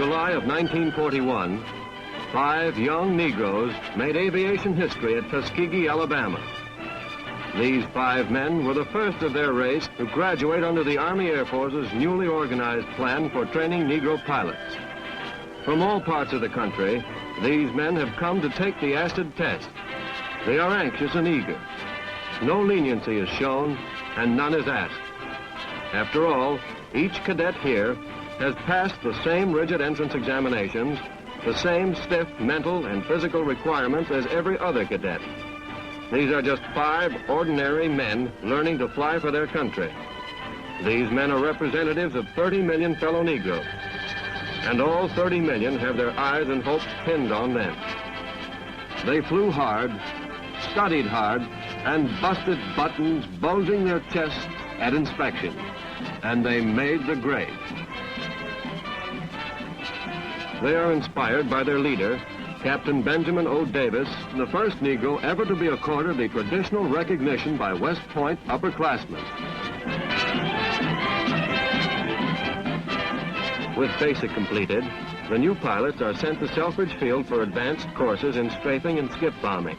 July of 1941, 5 young Negroes made aviation history at Tuskegee, Alabama. These 5 men were the first of their race to graduate under the Army Air Force's newly organized plan for training Negro pilots. From all parts of the country, these men have come to take the acid test. They are anxious and eager. No leniency is shown, and none is asked. After all, each cadet here has passed the same rigid entrance examinations, the same stiff mental and physical requirements as every other cadet. These are just 5 ordinary men learning to fly for their country. These men are representatives of 30 million fellow Negroes, and all 30 million have their eyes and hopes pinned on them. They flew hard, studied hard, and busted buttons, bulging their chests at inspection, and they made the grade. They are inspired by their leader, Captain Benjamin O. Davis, the first Negro ever to be accorded the traditional recognition by West Point upperclassmen. With basic completed, the new pilots are sent to Selfridge Field for advanced courses in strafing and skip bombing.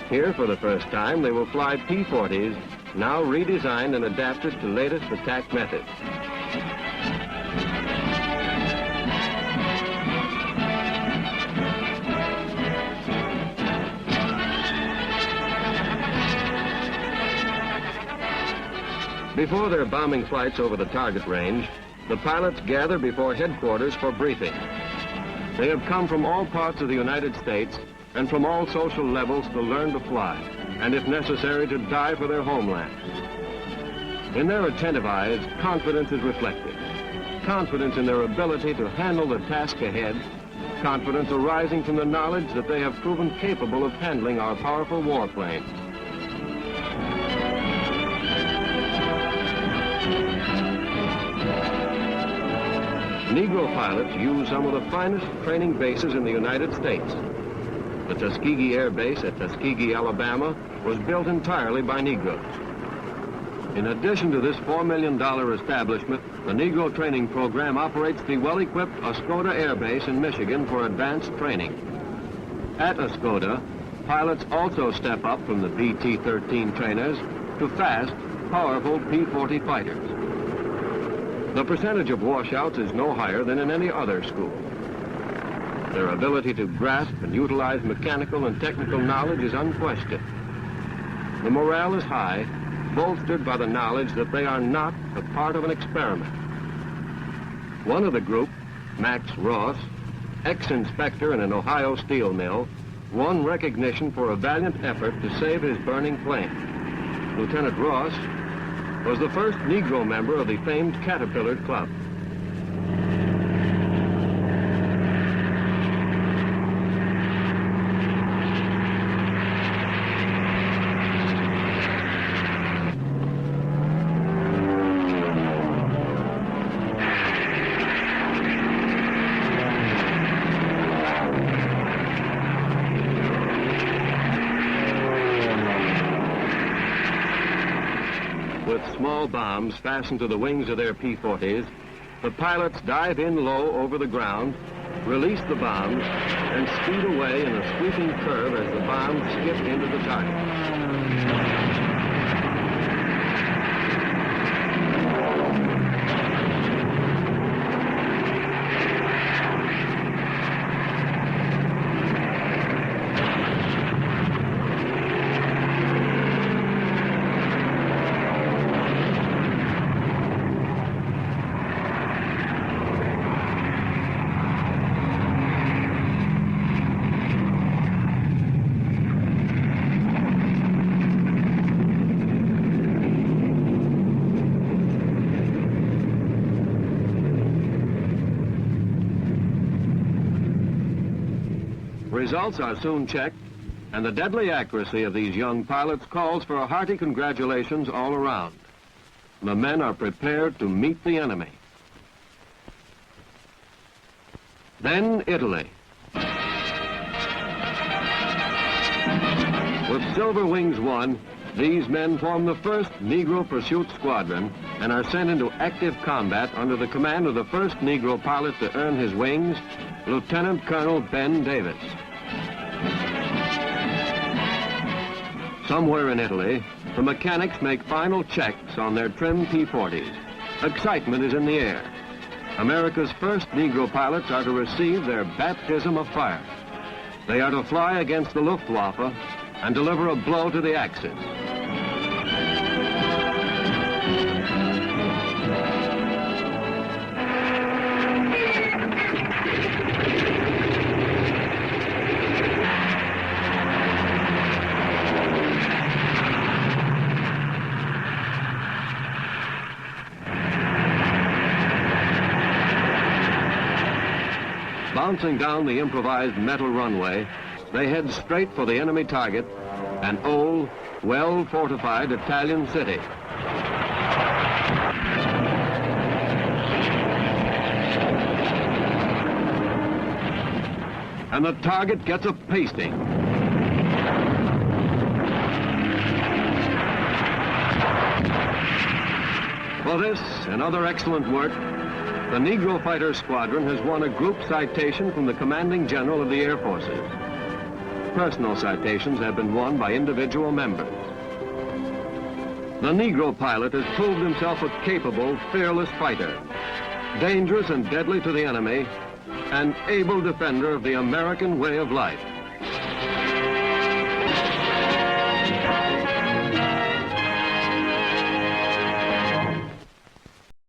Here, for the first time, they will fly P-40s, now redesigned and adapted to latest attack methods. Before their bombing flights over the target range, the pilots gather before headquarters for briefing. They have come from all parts of the United States and from all social levels to learn to fly, and if necessary, to die for their homeland. In their attentive eyes, confidence is reflected. Confidence in their ability to handle the task ahead, confidence arising from the knowledge that they have proven capable of handling our powerful warplanes. Negro pilots use some of the finest training bases in the United States. The Tuskegee Air Base at Tuskegee, Alabama, was built entirely by Negroes. In addition to this $4 million establishment, the Negro training program operates the well-equipped Escorted Air Base in Michigan for advanced training. At Escorted, pilots also step up from the BT-13 trainers to fast, powerful P-40 fighters. The percentage of washouts is no higher than in any other school. Their ability to grasp and utilize mechanical and technical knowledge is unquestioned. The morale is high, bolstered by the knowledge that they are not a part of an experiment. One of the group, Max Ross, ex-inspector in an Ohio steel mill, won recognition for a valiant effort to save his burning plane. Lieutenant Ross was the first Negro member of the famed Caterpillar Club. Small bombs fastened to the wings of their P-40s, the pilots dive in low over the ground, release the bombs, and speed away in a sweeping curve as the bombs skip into the target. Results are soon checked, and the deadly accuracy of these young pilots calls for a hearty congratulations all around. The men are prepared to meet the enemy. Then Italy. With silver wings won, These men form the 1st Negro Pursuit Squadron and are sent into active combat under the command of the first Negro pilot to earn his wings, Lieutenant Colonel Ben Davis. Somewhere in Italy, the mechanics make final checks on their trim P-40s. Excitement is in the air. America's first Negro pilots are to receive their baptism of fire. They are to fly against the Luftwaffe and deliver a blow to the Axis. Bouncing down the improvised metal runway, they head straight for the enemy target, an old, well-fortified Italian city. And the target gets a pasting. For this and other excellent work, the Negro Fighter Squadron has won a group citation from the Commanding General of the Air Forces. Personal citations have been won by individual members. The Negro pilot has proved himself a capable, fearless fighter, dangerous and deadly to the enemy, an able defender of the American way of life.